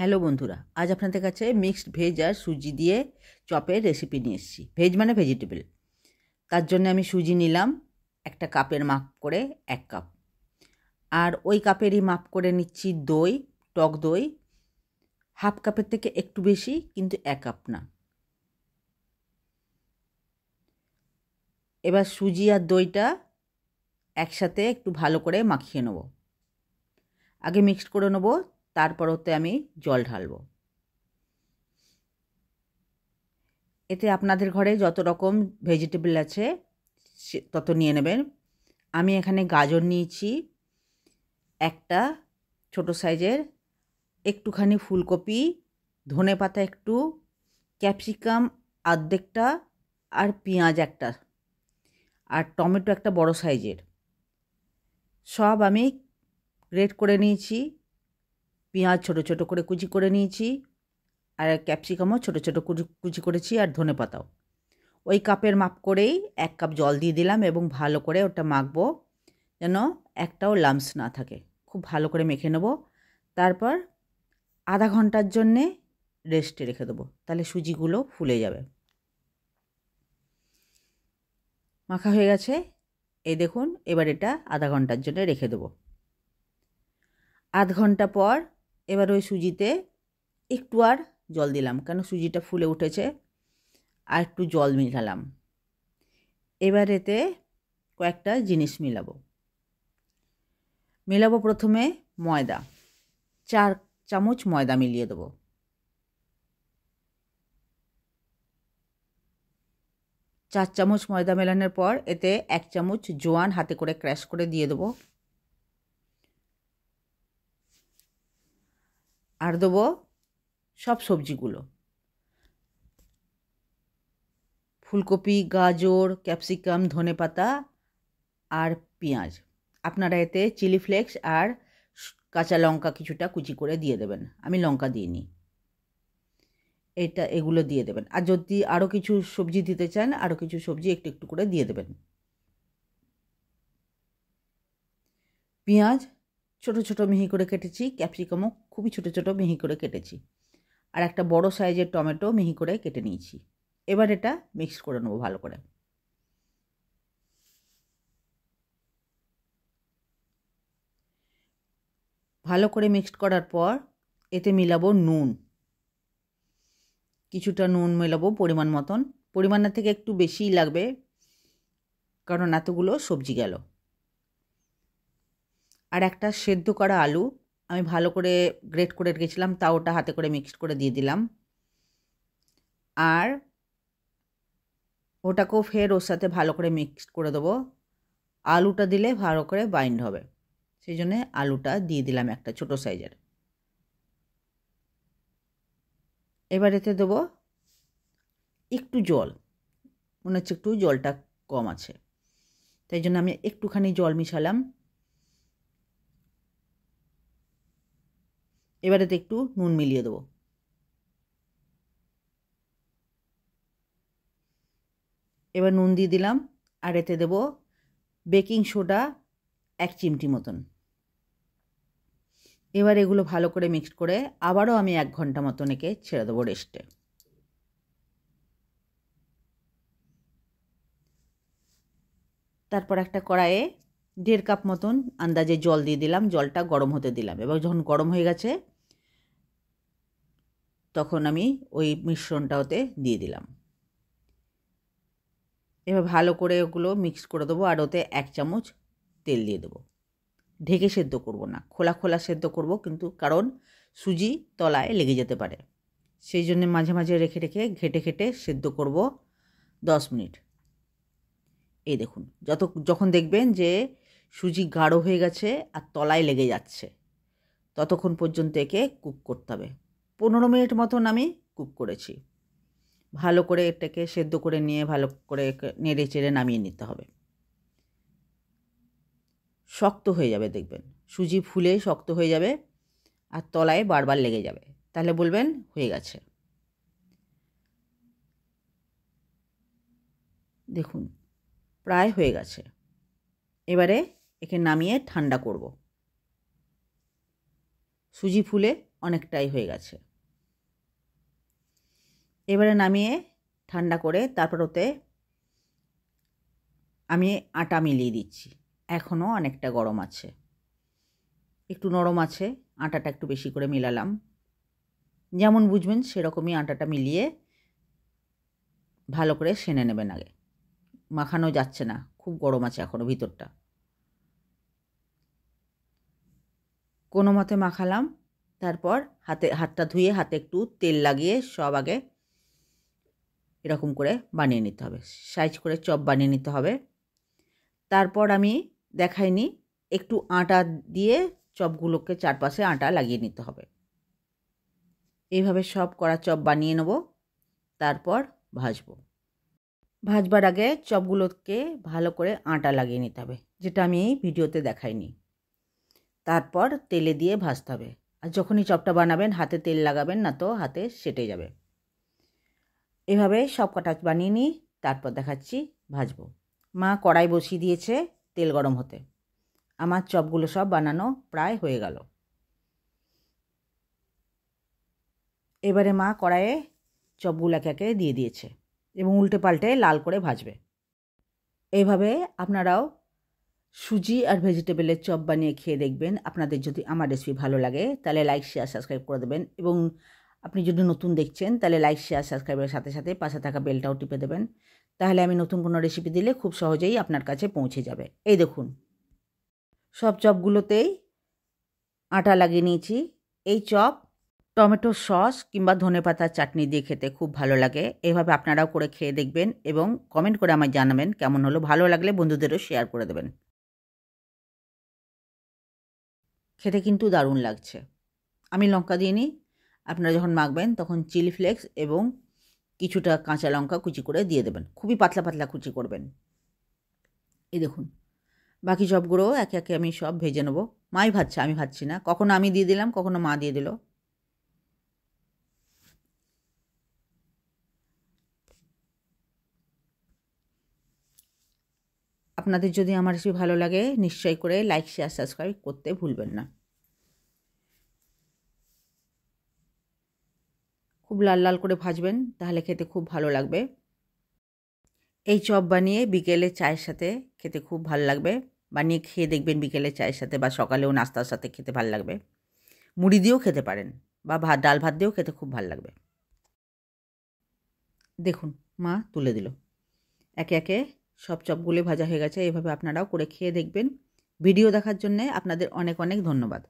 Hello বন্ধুরা, আজ আপনাদের কাছে মিক্সড ভেজ আর সুজি দিয়ে চপের রেসিপি নিয়ে এসেছি। ভেজ মানে ভেজিটেবল। তার জন্য আমি সুজি নিলাম একটা কাপের মাপ করে 1 কাপ, আর ওই কাপেরই মাপ করে নিচ্ছি দই, টক দই হাফ কাপের থেকে একটু বেশি, কিন্তু 1 কাপ না। এবার সুজি আর দইটা একসাথে একটু ভালো করে মাখিয়ে নেব। আগে মিক্সড করে নেব, তারপর ওতে আমি জল ঢালবো। এতে আপনাদের ঘরে যত রকম ভেজিটেবল আছে তত নিয়ে নেবেন। আমি এখানে গাজর নিয়েছি একটা ছোট সাইজের, একটুখানি ফুলকপি, ধনেপাতা একটু, ক্যাপসিকাম অর্ধেকটা, আর পেঁয়াজ একটা, আর টমেটো একটা বড় সাইজের। সব আমি গ্রেট করে নিয়েছি। পেঁয়াজ ছোট ছোট করে কুচি করে নিয়েছি, আর ক্যাপসিকামও ছোট ছোট কুচি করেছি, আর ধনেপাতাও। ওই কাপের মাপ করেই 1 কাপ জল দিয়ে দিলাম এবং ভালো করে ওটা মাখবো যেন একটাও লাম্পস না থাকে। খুব ভালো করে মেখে নেব। তারপর আধা ঘন্টার জন্যে রেস্টে রেখে দেবো, তাহলে সুজিগুলো ফুলে যাবে। মাখা হয়ে গেছে, এই দেখুন। এবার এটা আধা ঘন্টার জন্য রেখে দেবো। আধ ঘন্টা পর এবার ওই সুজিতে একটু আর জল দিলাম, কেন সুজিটা ফুলে উঠেছে, আর একটু জল মিলালাম। এবার এতে কয়েকটা জিনিস মেলাবো। প্রথমে ময়দা, 4 চামচ ময়দা মিলিয়ে দেবো। চার চামচ ময়দা মেলানোর পর এতে 1 চামচ জোয়ান হাতে করে ক্র্যাশ করে দিয়ে দেবো। আর দেবো সব সবজিগুলো, ফুলকপি, গাজর, ক্যাপসিকাম, ধনেপাতা আর পেঁয়াজ। আপনারা এতে চিলি ফ্লেক্স আর কাঁচা লঙ্কা কিছুটা কুচি করে দিয়ে দেবেন। আমি লঙ্কা দিইনি। এগুলো দিয়ে দেবেন, আর যদি আরও কিছু সবজি দিতে চান আরও কিছু সবজি একটু একটু করে দিয়ে দেবেন। পেঁয়াজ ছোট ছোট মিহি করে কেটেছি, ক্যাপসিকামও খুবই ছোট ছোট মিহি করে কেটেছি, আর একটা বড় সাইজের টমেটো মিহি করে কেটে নিয়েছি। এবার এটা মিক্স করে নেবো ভালো করে। ভালো করে মিক্সড করার পর এতে মিলাবো নুন। কিছুটা নুন মেলাবো পরিমাণ মতন, পরিমাণের থেকে একটু বেশিই লাগবে কারণ এতগুলো সবজি গেল। আর একটা সেদ্ধ করা আলু আমি ভালো করে গ্রেট করে রেখেছিলাম, তাও ওটা হাতে করে মিক্সড করে দিয়ে দিলাম। আর ওটাকেও ফের ওর সাথে ভালো করে মিক্সড করে দেবো। আলুটা দিলে ভালো করে বাইন্ড হবে, সেই জন্যে আলুটা দিয়ে দিলাম একটা ছোট সাইজের। এবার এতে দেবো একটু জল, মনে হচ্ছে একটু জলটা কম আছে, তাই জন্য আমি একটুখানি জল মিশালাম। এবার এতে একটু নুন মিলিয়ে দেবো। এবার নুন দিয়ে দিলাম, আর এতে দেবো বেকিং সোডা 1 চিমটি মতন। এবার এগুলো ভালো করে মিক্সড করে আবারও আমি 1 ঘন্টা মতন একে ছেড়ে দেবো রেস্টে। তারপর একটা কড়াইয়ে 1.5 কাপ মতন আন্দাজে জল দিয়ে দিলাম। জলটা গরম হতে দিলাম, এবার যখন গরম হয়ে গেছে তখন আমি ওই মিশ্রণটা ওতে দিয়ে দিলাম। এবার ভালো করে ওগুলো মিক্স করে দেবো, আর ওতে 1 চামচ তেল দিয়ে দেবো। ঢেকে সেদ্ধ করব না, খোলা খোলা সেদ্ধ করব, কিন্তু কারণ সুজি তলায় লেগে যেতে পারে, সেই জন্য মাঝে মাঝে রেখে রেখে ঘেটে ঘেটে সেদ্ধ করব 10 মিনিট। এই দেখুন, যখন দেখবেন যে সুজি গাঢ় হয়ে গেছে আর তলায় লেগে যাচ্ছে, ততক্ষণ পর্যন্ত একে কুক করতে হবে। 15 মিনিট মতন আমি কুক করেছি। ভালো করে এটাকে সেদ্ধ করে নিয়ে ভালো করে নেড়ে চেড়ে নামিয়ে নিতে হবে। শক্ত হয়ে যাবে, দেখবেন সুজি ফুলে শক্ত হয়ে যাবে আর তলায় বারবার লেগে যাবে, তাহলে বলবেন হয়ে গেছে। দেখুন প্রায় হয়ে গেছে। এবারে একে নামিয়ে ঠান্ডা করব। সুজি ফুলে অনেকটাই হয়ে গেছে। এবারে নামিয়ে ঠান্ডা করে তারপর ওতে আমি আটা মিলিয়ে দিচ্ছি। এখনও অনেকটা গরম আছে, একটু নরম আছে, আটাটা একটু বেশি করে মিলালাম। যেমন বুঝবেন সেরকমই আটাটা মিলিয়ে ভালো করে সেনে নেবেন। আগে মাখানো যাচ্ছে না, খুব গরম আছে এখনও ভিতরটা। কোনো মতে মাখালাম, তারপর হাতটা ধুয়ে হাতে একটু তেল লাগিয়ে সব আগে এরকম করে বানিয়ে নিতে হবে, সাইজ করে চপ বানিয়ে নিতে হবে। তারপর আমি দেখাইনি, একটু আটা দিয়ে চপগুলোকে চারপাশে আটা লাগিয়ে নিতে হবে। এইভাবে সব কড়া চপ বানিয়ে নেব, তারপর ভাজবো। ভাজবার আগে চপগুলোকে ভালো করে আটা লাগিয়ে নিতে হবে, যেটা আমি এই ভিডিওতে দেখাইনি। তারপর তেলে দিয়ে ভাজতে হবে। আর যখনই চপটা বানাবেন হাতে তেল লাগাবেন না, তো হাতে সেটে যাবে। এভাবে সব কটা বানিয়ে নিই, তারপর দেখাচ্ছি ভাজবো। মা কড়াই বসিয়ে দিয়েছে তেল গরম হতে। আমার চপগুলো সব বানানো প্রায় হয়ে গেল। এবারে মা কড়াইয়ে চপগুলো একে একে দিয়ে দিয়েছে এবং উল্টে পাল্টে লাল করে ভাজবে। এইভাবে আপনারাও সুজি আর ভেজিটেবলের চপ বানিয়ে খেয়ে দেখবেন। আপনাদের যদি আমার রেসিপি ভালো লাগে তাহলে লাইক, শেয়ার, সাবস্ক্রাইব করে দেবেন। এবং আপনি যদি নতুন দেখছেন তাহলে লাইক, শেয়ার, সাবস্ক্রাইবের সাথে সাথে পাশে থাকা বেলটাও টিপে দেবেন। তাহলে আমি নতুন কোনো রেসিপি দিলে খুব সহজেই আপনার কাছে পৌঁছে যাবে। এই দেখুন, সব চপগুলোতেই আটা লাগিয়ে নিয়েছি। এই চপ টমেটো সস কিংবা ধনেপাতার চাটনি দিয়ে খেতে খুব ভালো লাগে। এভাবে আপনারাও করে খেয়ে দেখবেন এবং কমেন্ট করে আমায় জানাবেন কেমন হলো। ভালো লাগলে বন্ধুদেরও শেয়ার করে দেবেন। খেতে কিন্তু দারুণ লাগছে। আমি লঙ্কা দিয়ে নিই, আপনারা যখন মাখবেন তখন চিলি ফ্লেক্স এবং কিছুটা কাঁচা লঙ্কা কুচি করে দিয়ে দেবেন। খুবই পাতলা পাতলা কুচি করবেন। এই দেখুন, বাকি চপগুলো একে একে আমি সব ভেজে নেব। মাই ভাজছে, আমি ভাজছি না। কখনো আমি দিয়ে দিলাম, কখনো মা দিয়ে দিল। আপনাদের যদি আমার রেসিপি ভালো লাগে নিশ্চয়ই করে লাইক, শেয়ার, সাবস্ক্রাইব করতে ভুলবেন না। খুব লাল লাল করে ভাজবেন, তাহলে খেতে খুব ভালো লাগবে। এই চপ বানিয়ে বিকেলে চায়ের সাথে খেতে খুব ভালো লাগবে। বানিয়ে খেয়ে দেখবেন বিকেলে চায়ের সাথে বা সকালেও নাস্তার সাথে খেতে ভালো লাগবে। মুড়ি দিয়েও খেতে পারেন বা ডাল ভাত দিয়েও খেতে খুব ভালো লাগবে। দেখুন, মা তুলে দিল। একে একে সব চপগুলো ভাজা হয়ে গেছে। এভাবে আপনারাও করে খেয়ে দেখবেন। ভিডিও দেখার জন্যে আপনাদের অনেক অনেক ধন্যবাদ।